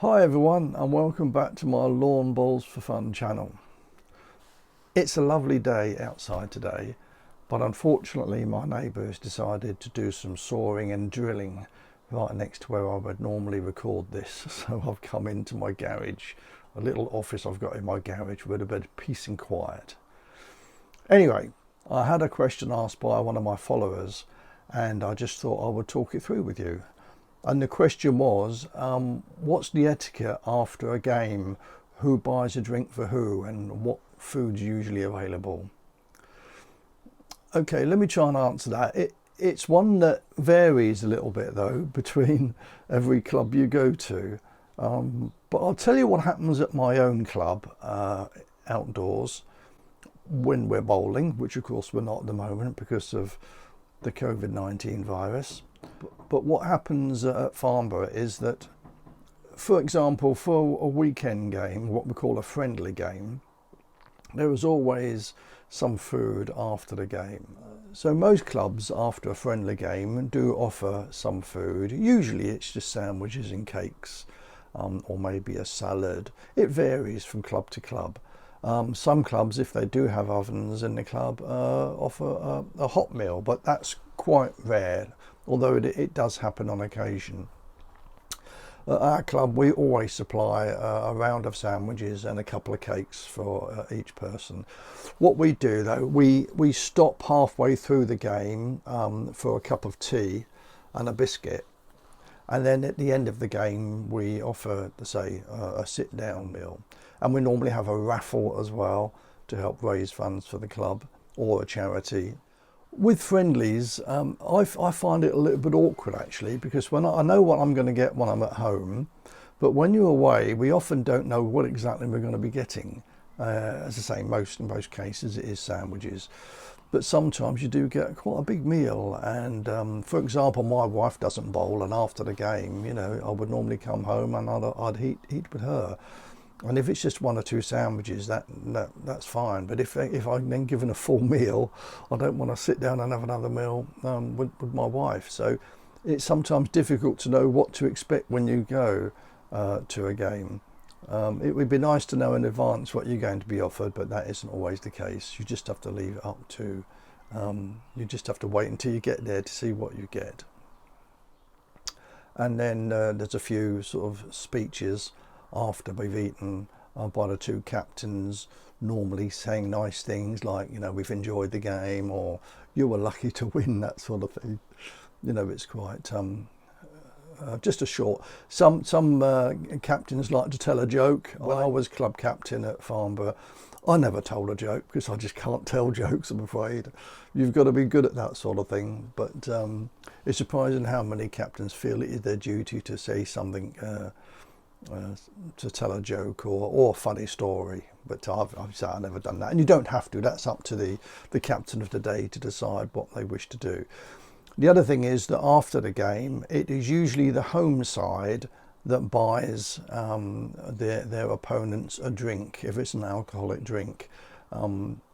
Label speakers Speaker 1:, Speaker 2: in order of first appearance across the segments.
Speaker 1: Hi everyone, and welcome back to my Lawn Bowls for Fun channel. It's a lovely day outside today, but unfortunately my neighbours decided to do some sawing and drilling right next to where I would normally record this. So I've come into my garage, a little office I've got in my garage with a bit of peace and quiet. Anyway, I had a question asked by one of my followers and I just thought I would talk it through with you. And the question was, what's the etiquette after a game? Who buys a drink for who, and what food's usually available? Okay, let me try and answer that. It's one that varies a little bit though between every club you go to. But I'll tell you what happens at my own club outdoors when we're bowling, which of course we're not at the moment because of the COVID-19 virus. But what happens at Farnborough is that, for example, for a weekend game, what we call a friendly game, there is always some food after the game. So most clubs after a friendly game do offer some food. Usually it's just sandwiches and cakes, or maybe a salad. It varies from club to club. Some clubs, if they do have ovens in the club, offer a hot meal, but that's quite rare, although it does happen on occasion. At our club we always supply a round of sandwiches and a couple of cakes for each person. What we do though, we stop halfway through the game for a cup of tea and a biscuit, and then at the end of the game we offer, say, a sit down meal, and we normally have a raffle as well to help raise funds for the club or a charity. With friendlies, I find it a little bit awkward actually, because when I know what I'm going to get when I'm at home, but when you're away we often don't know what exactly we're going to be getting. As I say, in most cases it is sandwiches, but sometimes you do get quite a big meal. And for example, my wife doesn't bowl, and after the game, you know, I would normally come home and I'd eat with her. And if it's just one or two sandwiches, that's fine. But if I'm then given a full meal, I don't want to sit down and have another meal with my wife. So it's sometimes difficult to know what to expect when you go to a game. It would be nice to know in advance what you're going to be offered, but that isn't always the case. You just have to leave it up to, you just have to wait until you get there to see what you get. And then there's a few sort of speeches after we've eaten by the two captains, normally saying nice things like, you know, we've enjoyed the game, or you were lucky to win, that sort of thing. You know, it's quite just a short. Some captains like to tell a joke. When I was club captain at Farnborough, I never told a joke because I just can't tell jokes, I'm afraid. You've got to be good at that sort of thing. But it's surprising how many captains feel it is their duty to say something, to tell a joke or a funny story. But I've never done that, and you don't have to. That's up to the captain of the day to decide what they wish to do. The other thing is that after the game, it is usually the home side that buys their opponents a drink, if it's an alcoholic drink.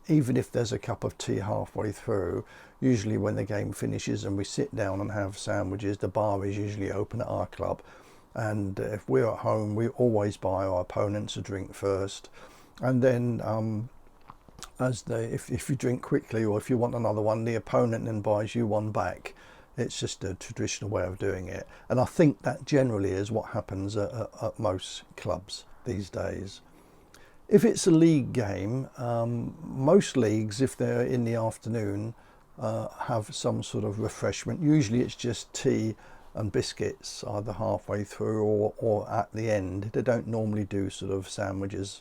Speaker 1: Even if there's a cup of tea halfway through, usually when the game finishes and we sit down and have sandwiches, the bar is usually open at our club. And if we're at home, we always buy our opponents a drink first, and then if you drink quickly, or if you want another one, the opponent then buys you one back. It's just a traditional way of doing it, and I think that generally is what happens at most clubs these days. If it's a league game, most leagues, if they're in the afternoon, have some sort of refreshment. Usually it's just tea and biscuits either halfway through or at the end. They don't normally do sort of sandwiches,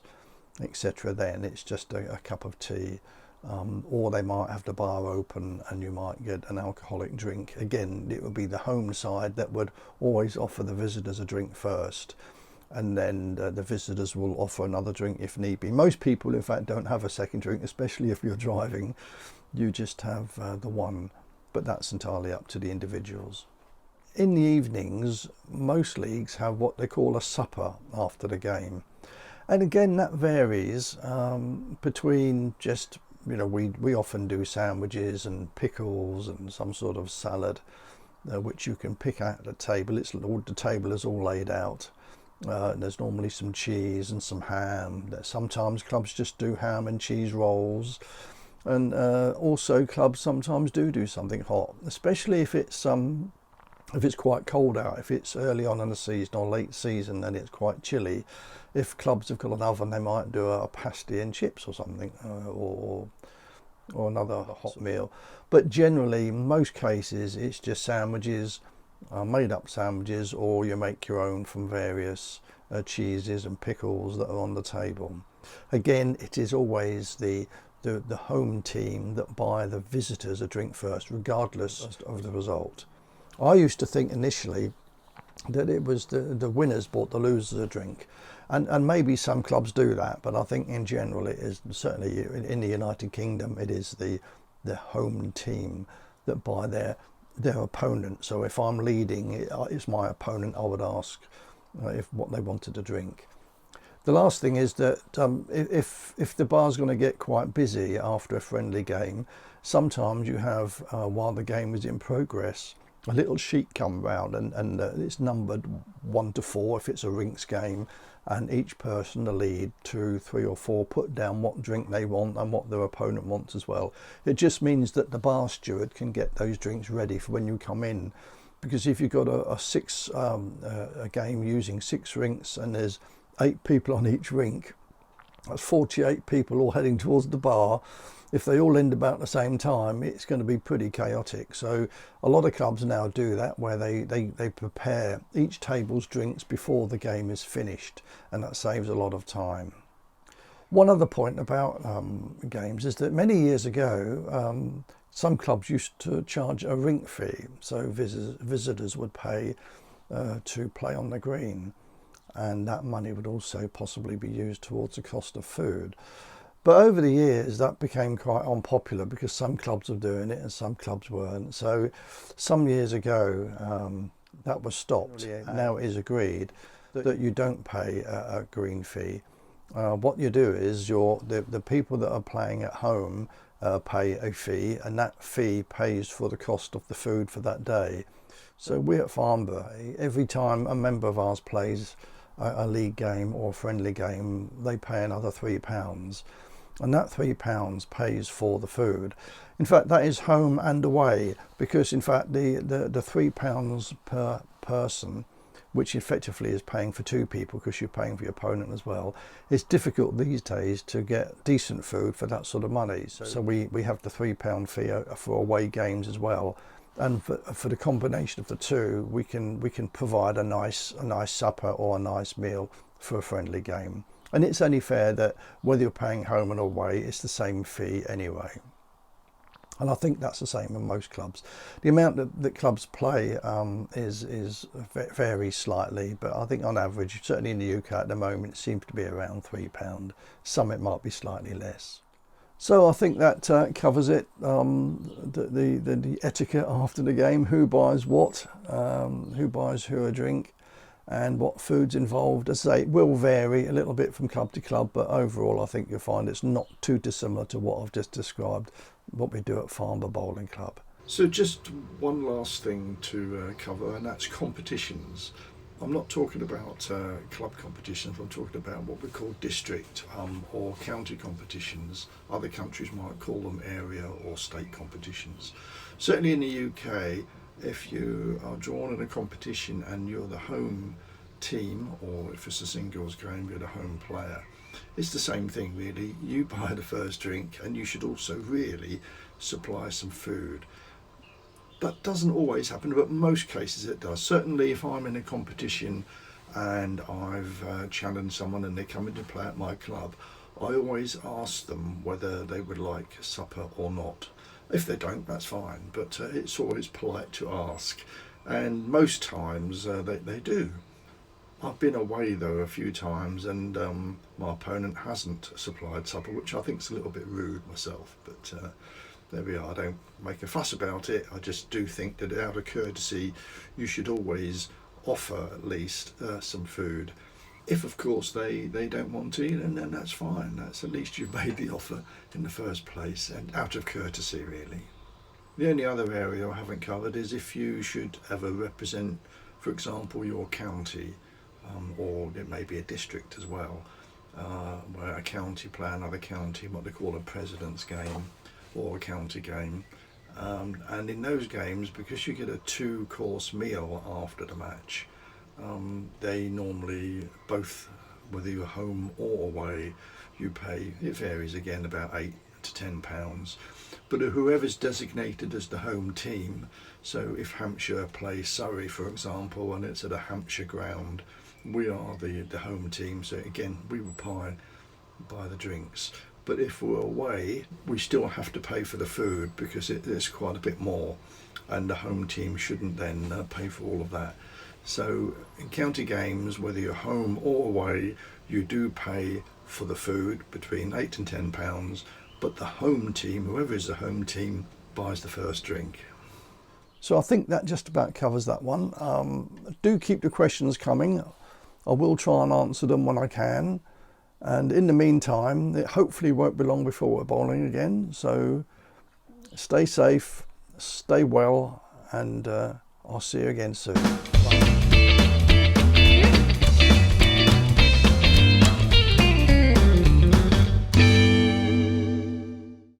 Speaker 1: etc. Then it's just a cup of tea, or they might have the bar open and you might get an alcoholic drink. Again, it would be the home side that would always offer the visitors a drink first, and then the visitors will offer another drink if need be. Most people in fact don't have a second drink, especially if you're driving. You just have the one, but that's entirely up to the individuals. In the evenings, most leagues have what they call a supper after the game, and again that varies between just, you know, we often do sandwiches and pickles and some sort of salad, which you can pick at the table. The table is all laid out, There's normally some cheese and some ham. Sometimes clubs just do ham and cheese rolls, and also clubs sometimes do something hot, especially if it's quite cold out. If it's early on in the season or late season and it's quite chilly, if clubs have got an oven, they might do a pasty and chips or something, or another hot meal. But generally, in most cases, it's just sandwiches, made up sandwiches, or you make your own from various cheeses and pickles that are on the table. Again, it is always the home team that buy the visitors a drink first, regardless of the result. I used to think initially that it was the winners bought the losers a drink, and maybe some clubs do that, but I think in general it is certainly in the United Kingdom it is the home team that buy their opponent. So if I'm leading, it's my opponent, I would ask if what they wanted to drink. The last thing is that if the bar's going to get quite busy after a friendly game, sometimes you have, while the game is in progress, a little sheet come round, and it's numbered 1 to 4 if it's a rinks game, and each person, the lead 2, 3 or 4, put down what drink they want and what their opponent wants as well. It just means that the bar steward can get those drinks ready for when you come in, because if you've got a game using 6 rinks and there's 8 people on each rink, that's 48 people all heading towards the bar. If they all end about the same time, it's going to be pretty chaotic. So a lot of clubs now do that, where they prepare each table's drinks before the game is finished, and that saves a lot of time. One other point about games is that many years ago, some clubs used to charge a rink fee, so visitors would pay to play on the green, and that money would also possibly be used towards the cost of food. But over the years that became quite unpopular, because some clubs were doing it and some clubs weren't. So some years ago that was stopped. Now it is agreed that you don't pay a green fee. What you do is the people that are playing at home pay a fee, and that fee pays for the cost of the food for that day. So we at Farnborough, every time a member of ours plays a league game or a friendly game, they pay another £3. And that £3 pays for the food. In fact, that is home and away, because in fact the £3 per person, which effectively is paying for 2 people because you're paying for your opponent as well, it's difficult these days to get decent food for that sort of money. So we have the £3 fee for away games as well. And for the combination of the two, we can provide a nice supper or a nice meal for a friendly game. And it's only fair that whether you're paying home and away, it's the same fee anyway. And I think that's the same in most clubs. The amount that clubs play varies slightly, but I think on average, certainly in the UK at the moment, it seems to be around £3. Some it might be slightly less. So I think that covers it. The etiquette after the game: who buys what, who buys who a drink, and what food's involved. As I say, it will vary a little bit from club to club, but overall I think you'll find it's not too dissimilar to what I've just described, what we do at Farnborough Bowling Club. So just one last thing to cover, and that's competitions. I'm not talking about club competitions, I'm talking about what we call district or county competitions. Other countries might call them area or state competitions. Certainly in the UK, if you are drawn in a competition and you're the home team, or if it's a singles game, you're the home player, it's the same thing really. You buy the first drink, and you should also really supply some food. That doesn't always happen, but most cases it does. Certainly if I'm in a competition and I've challenged someone and they come in to play at my club, I always ask them whether they would like supper or not. If they don't, that's fine, but it's always polite to ask, and most times they do. I've been away though a few times, and my opponent hasn't supplied supper, which I think is a little bit rude myself, but there we are. I don't make a fuss about it. I just do think that out of courtesy you should always offer at least some food. If of course they don't want to eat, and then that's fine. That's at least you've made the offer in the first place, and out of courtesy really. The only other area I haven't covered is if you should ever represent, for example, your county or it may be a district as well, where a county play another county, what they call a president's game or a county game. And in those games, because you get a 2-course meal after the match, they normally, both whether you're home or away, you pay, it varies again, about £8 to £10. But whoever's designated as the home team, so if Hampshire plays Surrey, for example, and it's at a Hampshire ground, we are the home team, so again, we will buy the drinks. But if we're away, we still have to pay for the food because it's quite a bit more, and the home team shouldn't then pay for all of that. So in county games, whether you're home or away, you do pay for the food between £8 and £10, but the home team, whoever is the home team, buys the first drink. So I think that just about covers that one. Do keep the questions coming. I will try and answer them when I can. And in the meantime, it hopefully won't be long before we're bowling again. So stay safe, stay well, and I'll see you again soon. Bye.